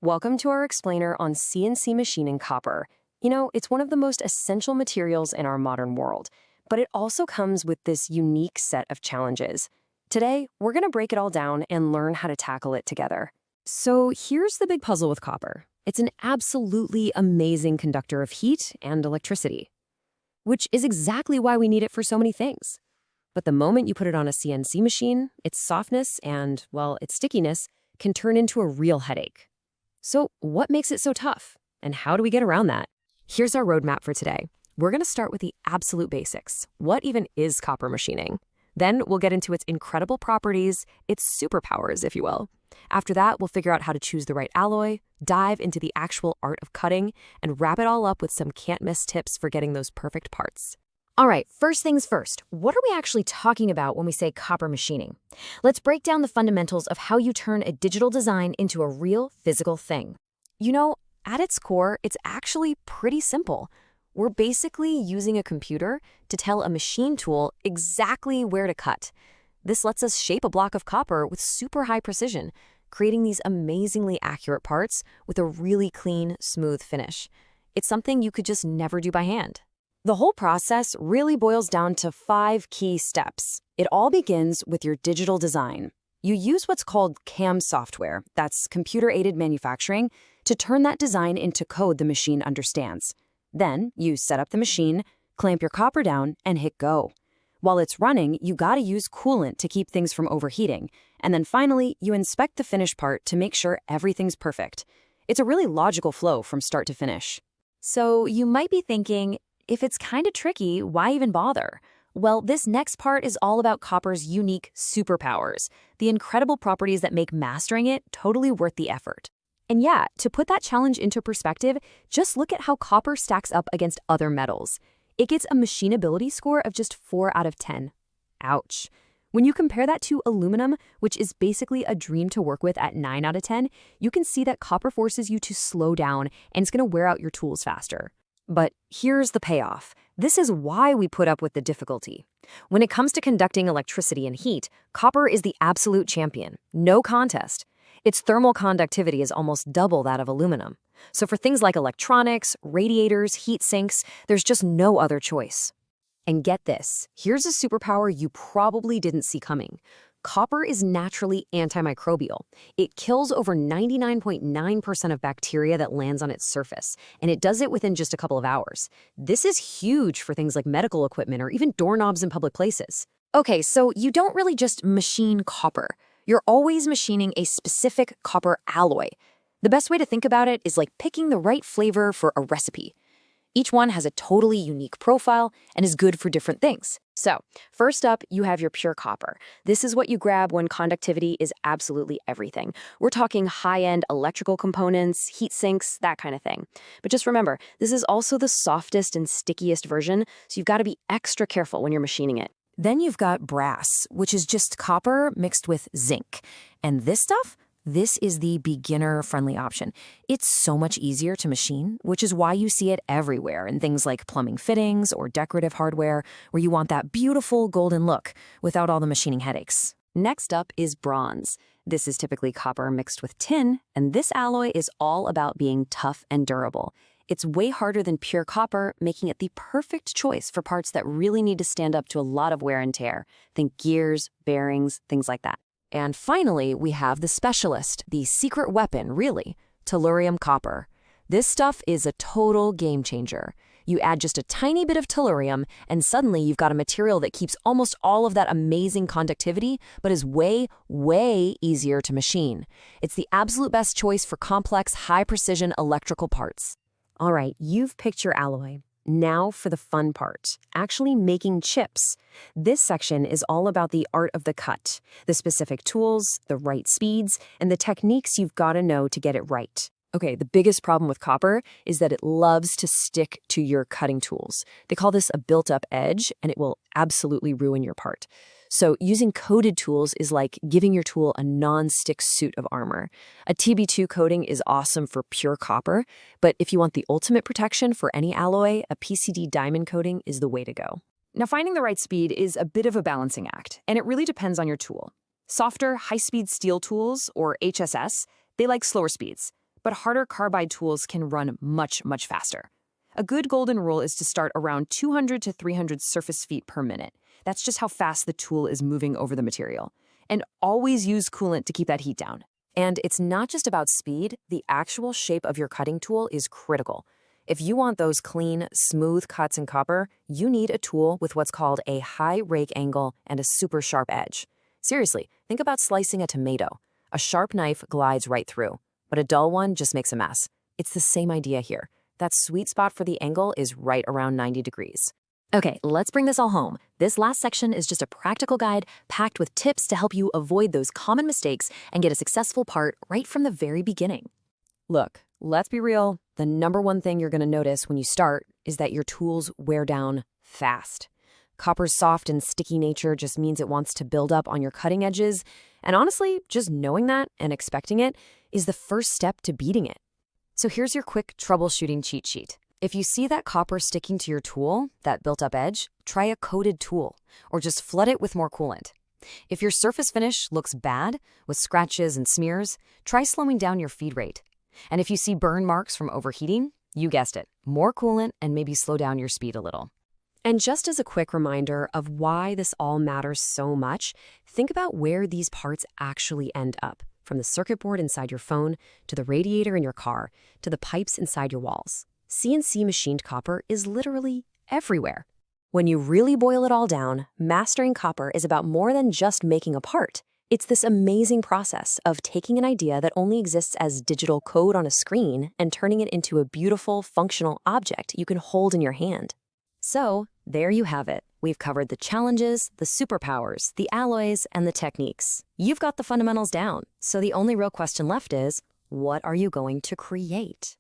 Welcome to our explainer on CNC machining copper. It's one of the most essential materials in our modern world, but it also comes with this unique set of challenges. Today, we're going to break it all down and learn how to tackle it together. So here's the big puzzle with copper. It's an absolutely amazing conductor of heat and electricity, which is exactly why we need it for so many things. But the moment you put it on a CNC machine, its softness and, well, its stickiness can turn into a real headache. So what makes it so tough? And how do we get around that? Here's our roadmap for today. We're going to start with the absolute basics. What even is copper machining? Then we'll get into its incredible properties, its superpowers, if you will. After that, we'll figure out how to choose the right alloy, dive into the actual art of cutting, and wrap it all up with some can't-miss tips for getting those perfect parts. All right, first things first, what are we actually talking about when we say copper machining? Let's break down the fundamentals of how you turn a digital design into a real physical thing. At its core, it's actually pretty simple. We're basically using a computer to tell a machine tool exactly where to cut. This lets us shape a block of copper with super high precision, creating these amazingly accurate parts with a really clean, smooth finish. It's something you could just never do by hand. The whole process really boils down to 5 key steps. It all begins with your digital design. You use what's called CAM software, that's computer-aided manufacturing, to turn that design into code the machine understands. Then, you set up the machine, clamp your copper down, and hit go. While it's running, you gotta use coolant to keep things from overheating. And then finally, you inspect the finished part to make sure everything's perfect. It's a really logical flow from start to finish. So you might be thinking, if it's kind of tricky, why even bother? Well, this next part is all about copper's unique superpowers, the incredible properties that make mastering it totally worth the effort. And yeah, to put that challenge into perspective, just look at how copper stacks up against other metals. It gets a machinability score of just 4 out of 10. Ouch. When you compare that to aluminum, which is basically a dream to work with at 9 out of 10, you can see that copper forces you to slow down and it's going to wear out your tools faster. But here's the payoff. This is why we put up with the difficulty. When it comes to conducting electricity and heat, copper is the absolute champion. No contest. Its thermal conductivity is almost double that of aluminum. So for things like electronics, radiators, heat sinks, there's just no other choice. And get this, here's a superpower you probably didn't see coming. Copper is naturally antimicrobial. It kills over 99.9% of bacteria that lands on its surface, and it does it within just a couple of hours. This is huge for things like medical equipment or even doorknobs in public places. Okay, so you don't really just machine copper. You're always machining a specific copper alloy. The best way to think about it is like picking the right flavor for a recipe. Each one has a totally unique profile and is good for different things. So, first up, you have your pure copper. This is what you grab when conductivity is absolutely everything. We're talking high-end electrical components, heat sinks, that kind of thing. But just remember, this is also the softest and stickiest version, so you've got to be extra careful when you're machining it. Then you've got brass, which is just copper mixed with zinc. And this stuff? This is the beginner-friendly option. It's so much easier to machine, which is why you see it everywhere in things like plumbing fittings or decorative hardware, where you want that beautiful golden look without all the machining headaches. Next up is bronze. This is typically copper mixed with tin, and this alloy is all about being tough and durable. It's way harder than pure copper, making it the perfect choice for parts that really need to stand up to a lot of wear and tear. Think gears, bearings, things like that. And finally, we have the specialist, the secret weapon, really, tellurium copper. This stuff is a total game changer. You add just a tiny bit of tellurium, and suddenly you've got a material that keeps almost all of that amazing conductivity, but is way, way easier to machine. It's the absolute best choice for complex, high-precision electrical parts. All right, you've picked your alloy. Now for the fun part, actually making chips. This section is all about the art of the cut, the specific tools, the right speeds, and the techniques you've got to know to get it right. Okay, the biggest problem with copper is that it loves to stick to your cutting tools. They call this a built-up edge, and it will absolutely ruin your part. So using coated tools is like giving your tool a non-stick suit of armor. A TB2 coating is awesome for pure copper, but if you want the ultimate protection for any alloy, a PCD diamond coating is the way to go. Now, finding the right speed is a bit of a balancing act, and it really depends on your tool. Softer, high-speed steel tools, or HSS, they like slower speeds. but harder carbide tools can run much, much faster. A good golden rule is to start around 200 to 300 surface feet per minute. That's just how fast the tool is moving over the material. And always use coolant to keep that heat down. And it's not just about speed, the actual shape of your cutting tool is critical. If you want those clean, smooth cuts in copper, you need a tool with what's called a high rake angle and a super sharp edge. Seriously, think about slicing a tomato. A sharp knife glides right through, but a dull one just makes a mess. It's the same idea here. That sweet spot for the angle is right around 90 degrees. Okay, let's bring this all home. This last section is just a practical guide packed with tips to help you avoid those common mistakes and get a successful part right from the very beginning. Look, let's be real. The number one thing you're going to notice when you start is that your tools wear down fast. Copper's soft and sticky nature just means it wants to build up on your cutting edges. And honestly, just knowing that and expecting it is the first step to beating it. So here's your quick troubleshooting cheat sheet. If you see that copper sticking to your tool, that built-up edge, try a coated tool, or just flood it with more coolant. If your surface finish looks bad, with scratches and smears, try slowing down your feed rate. And if you see burn marks from overheating, you guessed it, more coolant and maybe slow down your speed a little. And just as a quick reminder of why this all matters so much, think about where these parts actually end up, from the circuit board inside your phone, to the radiator in your car, to the pipes inside your walls. CNC machined copper is literally everywhere. When you really boil it all down, mastering copper is about more than just making a part. It's this amazing process of taking an idea that only exists as digital code on a screen and turning it into a beautiful, functional object you can hold in your hand. So, there you have it. We've covered the challenges, the superpowers, the alloys, and the techniques. You've got the fundamentals down, so the only real question left is, what are you going to create?